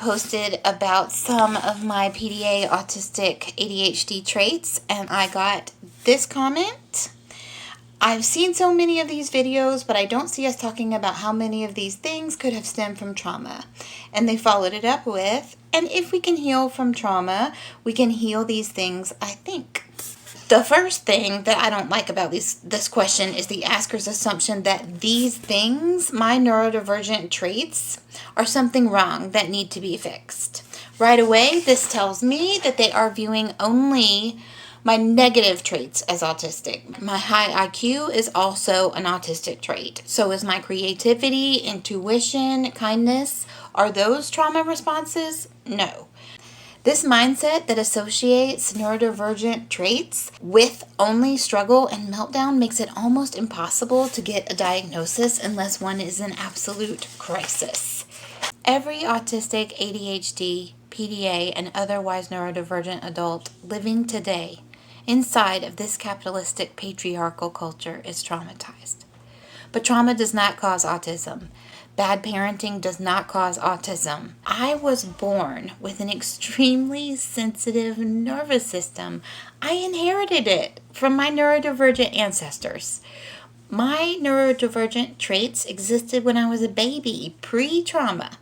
posted about some of my PDA autistic ADHD traits, and I got this comment. I've seen so many of these videos, but I don't see us talking about how many of these things could have stemmed from trauma. And they followed it up with, and if we can heal from trauma, we can heal these things, I think. The first thing that I don't like about this question is the asker's assumption that these things, my neurodivergent traits, are something wrong that need to be fixed. Right away, this tells me that they are viewing only my negative traits as autistic. My high IQ is also an autistic trait. So is my creativity, intuition, kindness. Are those trauma responses? No. This mindset that associates neurodivergent traits with only struggle and meltdown makes it almost impossible to get a diagnosis unless one is in absolute crisis. Every autistic, ADHD, PDA, and otherwise neurodivergent adult living today inside of this capitalistic patriarchal culture is traumatized. But trauma does not cause autism. Bad parenting does not cause autism. I was born with an extremely sensitive nervous system. I inherited it from my neurodivergent ancestors. My neurodivergent traits existed when I was a baby, pre-trauma.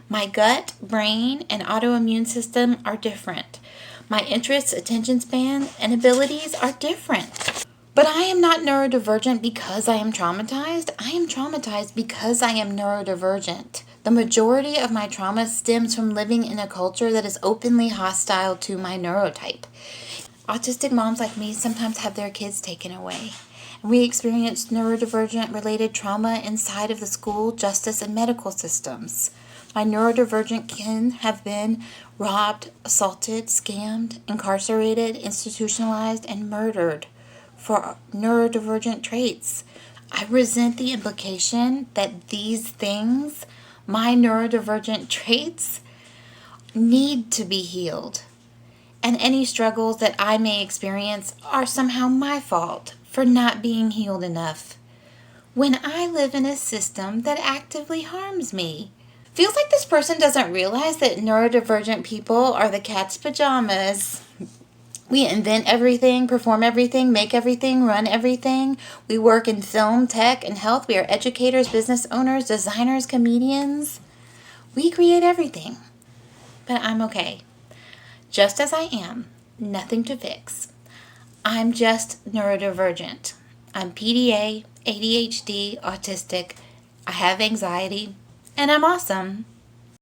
My gut, brain, and autoimmune system are different. My interests, attention span, and abilities are different. But I am not neurodivergent because I am traumatized. I am traumatized because I am neurodivergent. The majority of my trauma stems from living in a culture that is openly hostile to my neurotype. Autistic moms like me sometimes have their kids taken away. And we experience neurodivergent related trauma inside of the school, justice, and medical systems. My neurodivergent kin have been robbed, assaulted, scammed, incarcerated, institutionalized, and murdered for neurodivergent traits. I resent the implication that these things, my neurodivergent traits, need to be healed. And any struggles that I may experience are somehow my fault for not being healed enough, when I live in a system that actively harms me. Feels like this person doesn't realize that neurodivergent people are the cat's pajamas. We invent everything, perform everything, make everything, run everything. We work in film, tech, and health. We are educators, business owners, designers, comedians. We create everything. But I'm okay. Just as I am. Nothing to fix. I'm just neurodivergent. I'm PDA, ADHD, autistic. I have anxiety. And I'm awesome.